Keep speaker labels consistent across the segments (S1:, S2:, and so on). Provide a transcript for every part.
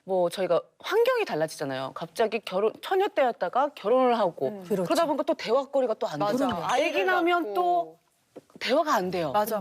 S1: 뭐 저희가 환경이 달라지잖아요. 갑자기 처녀 때였다가 결혼을 하고
S2: 그렇죠.
S1: 그러다 보니까 또 대화거리가 또 안 되죠. 아기 나면 또 대화가 안 돼요.
S2: 맞아.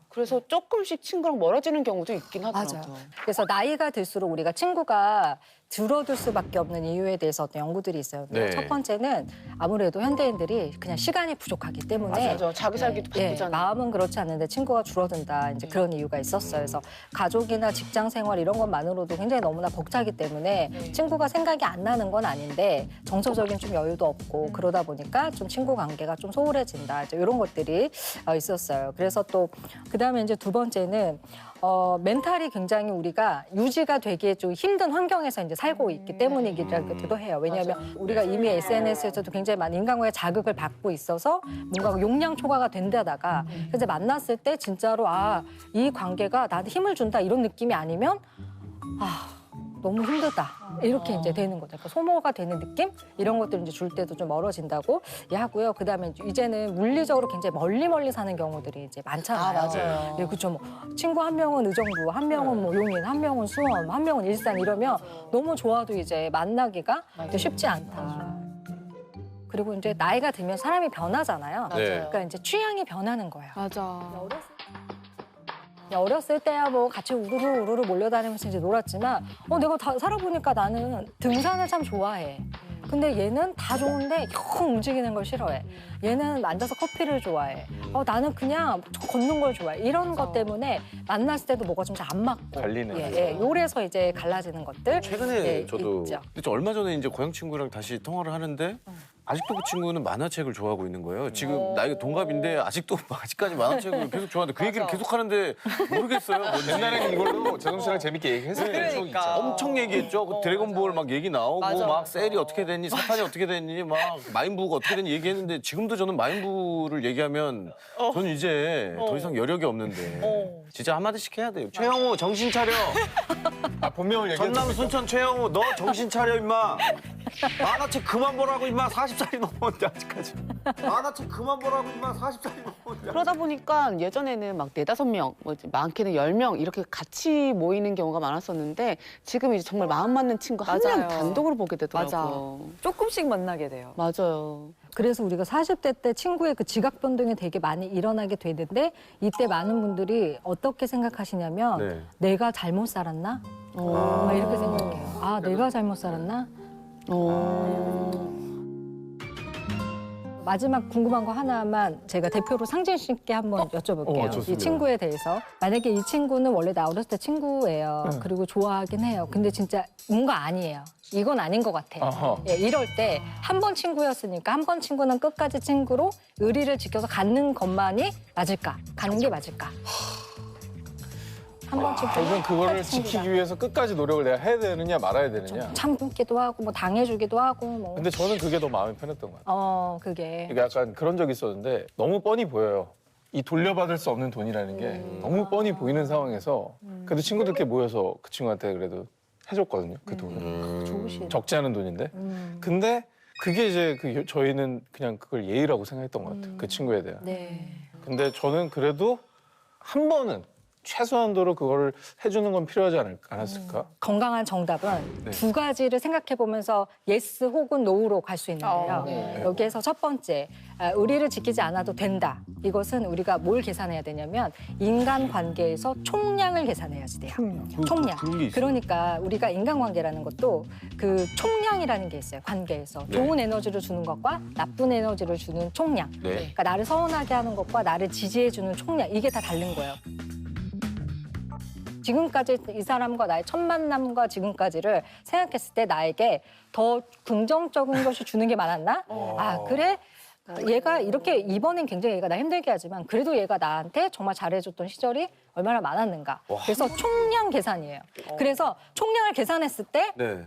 S1: 그래서 조금씩 친구랑 멀어지는 경우도 있긴 하더라고요.
S2: 맞아요. 그래서 나이가 들수록 우리가 친구가 줄어들 수밖에 없는 이유에 대해서 어떤 연구들이 있어요.
S3: 네.
S2: 첫 번째는 아무래도 현대인들이 그냥 시간이 부족하기 때문에
S1: 맞아요. 자기 살기도 바쁘잖아요.
S2: 마음은 그렇지 않은데 친구가 줄어든다. 이제 그런 이유가 있었어요. 그래서 가족이나 직장 생활 이런 것만으로도 굉장히 너무나 벅차기 때문에 친구가 생각이 안 나는 건 아닌데 정서적인 좀 여유도 없고 그러다 보니까 좀 친구 관계가 좀 소홀해진다. 이제 이런 것들이 있었어요. 그래서 또 그다음에 이제 두 번째는 멘탈이 굉장히 우리가 유지가 되기에 좀 힘든 환경에서 이제 살고 있기 때문이기도 해요. 왜냐하면 우리가 이미 SNS에서도 굉장히 많은 인간과의 자극을 받고 있어서 뭔가 용량 초과가 된다다가 이제 만났을 때 진짜로 이 관계가 나한테 힘을 준다 이런 느낌이 아니면 너무 힘들다 이렇게 이제 되는 거죠. 그러니까 소모가 되는 느낌 이런 것들 이제 줄 때도 좀 멀어진다고 하고요. 그다음에 이제는 물리적으로 굉장히 멀리 사는 경우들이 이제 많잖아요.
S1: 맞아요.
S2: 네, 그렇죠. 뭐 친구 한 명은 의정부, 한 명은 뭐 용인, 한 명은 수원, 한 명은 일산 이러면 너무 좋아도 이제 만나기가 이제 쉽지 않다. 그리고 이제 나이가 들면 사람이 변하잖아요.
S3: 네.
S2: 그러니까 이제 취향이 변하는 거예요.
S4: 맞아.
S2: 어렸을 때야 뭐 같이 우르르 몰려다니면서 이제 놀았지만 내가 다 살아보니까 나는 등산을 참 좋아해. 근데 얘는 다 좋은데 영 움직이는 걸 싫어해. 얘는 앉아서 커피를 좋아해. 나는 그냥 걷는 걸 좋아해. 이런 것 때문에 만났을 때도 뭐가 좀 잘 안 맞고.
S3: 갈리네.
S2: 요래서 이제 갈라지는 것들.
S3: 최근에 저도
S2: 있죠.
S3: 근데 얼마 전에 이제 고향 친구랑 다시 통화를 하는데 아직도 그 친구는 만화책을 좋아하고 있는 거예요. 지금 나이가 동갑인데 아직까지 만화책을 계속 좋아하는데 그 얘기를 계속 하는데 모르겠어요. 뭔지.
S5: 옛날에는 이걸로 재성 씨랑 재밌게 얘기했어요.
S1: 그러니까.
S3: 엄청 얘기했죠. 그 드래곤볼 막 얘기 나오고 막 셀이 어떻게 됐니, 사탄이 어떻게 됐니, 막 마인부가 어떻게 됐니 얘기했는데 지금도 저는 마인부를 얘기하면 저는 이제 더 이상 여력이 없는데 진짜 한마디씩 해야 돼요. 최영우 정신 차려.
S5: 본명을 얘기해.
S3: 전남 순천 최영우 너 정신 차려 임마. 만화책 그만 보라고 임마. 40살이 넘었는데 아직까지. 만화책 그만 보라고 임마. 40살이 넘었는데.
S1: 그러다 보니까 예전에는 막 4-5명, 많게는 10명 이렇게 같이 모이는 경우가 많았었는데 지금 이제 정말 마음 맞는 친구 한 명
S4: 맞아요.
S1: 단독으로 보게 되더라고요.
S4: 조금씩 만나게 돼요.
S1: 맞아요.
S2: 그래서 우리가 40대 때 친구의 그 지각 변동이 되게 많이 일어나게 되는데 이때 많은 분들이 어떻게 생각하시냐면
S3: 네.
S2: 내가 잘못 살았나? 막 이렇게 생각해요. 내가 잘못 살았나? 마지막 궁금한 거 하나만 제가 대표로 상진 씨께 한번 여쭤볼게요.
S5: 좋습니다.
S2: 이 친구에 대해서. 만약에 이 친구는 원래 나 어렸을 때 친구예요. 그리고 좋아하긴 해요. 근데 진짜 뭔가 아니에요. 이건 아닌 것 같아.
S5: 아하.
S2: 이럴 때 한 번 친구였으니까 한 번 친구는 끝까지 친구로 의리를 지켜서 가는 것만이 맞을까? 가는 게 맞을까? 한 번 친구.
S5: 결국은 그거를 지키기 위해서 끝까지 노력을 내가 해야 되느냐 말아야 되느냐.
S2: 참기도 하고 뭐 당해주기도 하고 뭐.
S5: 근데 저는 그게 더 마음이 편했던 것 같아요.
S2: 그게.
S5: 그러니까 약간 그런 적이 있었는데 너무 뻔히 보여요. 이 돌려받을 수 없는 돈이라는 게 너무 뻔히 보이는 상황에서 그래도 친구들끼리 모여서 그 친구한테 그래도 해줬거든요. 그 돈을.
S2: 좋으시네.
S5: 적지 않은 돈인데. 근데 그게 이제 저희는 그냥 그걸 예의라고 생각했던 것 같아요. 그 친구에 대한.
S2: 네.
S5: 근데 저는 그래도 한 번은 최소한도로 그거를 해주는 건 필요하지 않았을까?
S2: 건강한 정답은 두 가지를 생각해 보면서 예스 혹은 노로 갈 수 있는데요. 여기에서 첫 번째, 의리를 지키지 않아도 된다. 이것은 우리가 뭘 계산해야 되냐면 인간관계에서 총량을 계산해야지 돼요. 총량.
S3: 그런 게 있어요.
S2: 그러니까 우리가 인간관계라는 것도 그 총량이라는 게 있어요. 관계에서. 좋은 에너지를 주는 것과 나쁜 에너지를 주는 총량.
S3: 네.
S2: 그러니까 나를 서운하게 하는 것과 나를 지지해 주는 총량. 이게 다 다른 거예요. 지금까지 이 사람과 나의 첫 만남과 지금까지를 생각했을 때 나에게 더 긍정적인 것이 주는 게 많았나? 그래? 얘가 이렇게 이번엔 굉장히 얘가 나 힘들게 하지만 그래도 얘가 나한테 정말 잘해줬던 시절이 얼마나 많았는가. 그래서 총량 계산이에요. 그래서 총량을 계산했을 때
S3: 네.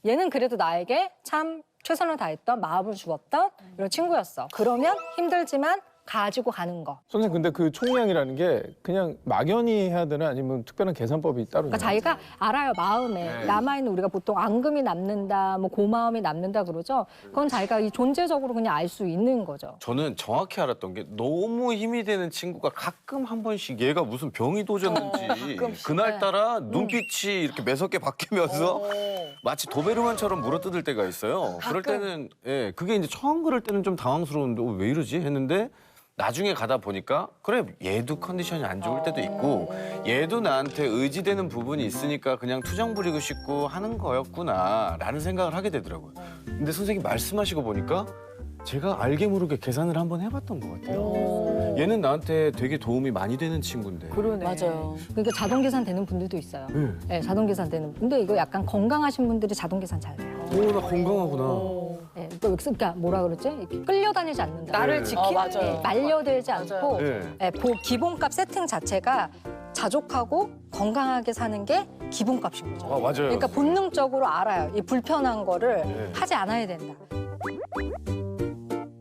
S2: 얘는 그래도 나에게 참 최선을 다했던 마음을 주었던 이런 친구였어. 그러면 힘들지만 가지고 가는 거.
S5: 선생님 근데 그 총량이라는 게 그냥 막연히 해야 되나 아니면 특별한 계산법이 따로
S2: 그러니까
S5: 있나요?
S2: 자기가 알아요, 마음에.
S5: 네.
S2: 남아있는 우리가 보통 앙금이 남는다, 뭐 고마움이 남는다 그러죠. 그건 자기가 이 존재적으로 그냥 알 수 있는 거죠.
S3: 저는 정확히 알았던 게 너무 힘이 되는 친구가 가끔 한 번씩 얘가 무슨 병이 도졌는지 그날따라 눈빛이 이렇게 매섭게 바뀌면서 마치 도베르만처럼 물어뜯을 때가 있어요. 그럴 때는 예, 그게 이제 처음 그럴 때는 좀 당황스러운데 왜 이러지 했는데 나중에 가다 보니까 그래 얘도 컨디션이 안 좋을 때도 있고 얘도 나한테 의지되는 부분이 있으니까 그냥 투정 부리고 싶고 하는 거였구나라는 생각을 하게 되더라고요. 근데 선생님 말씀하시고 보니까 제가 알게 모르게 계산을 한번 해봤던 것 같아요. 얘는 나한테 되게 도움이 많이 되는 친구인데.
S1: 그러네. 맞아요.
S2: 그러니까 자동 계산 되는 분들도 있어요.
S3: 네.
S2: 네, 자동 계산 되는. 근데 이거 약간 건강하신 분들이 자동 계산 잘 돼요.
S3: 오, 나 건강하구나.
S2: 네, 그러니까 뭐라 그러지? 이렇게 끌려다니지 않는다.
S1: 나를
S3: 네.
S1: 지키는
S2: 맞아요. 네, 말려들지 않고
S3: 네.
S2: 네, 기본값 세팅 자체가 자족하고 건강하게 사는 게 기본값인 거죠.
S3: 아, 맞아요.
S2: 그러니까 본능적으로 알아요. 이 불편한 거를
S3: 네.
S2: 하지 않아야 된다.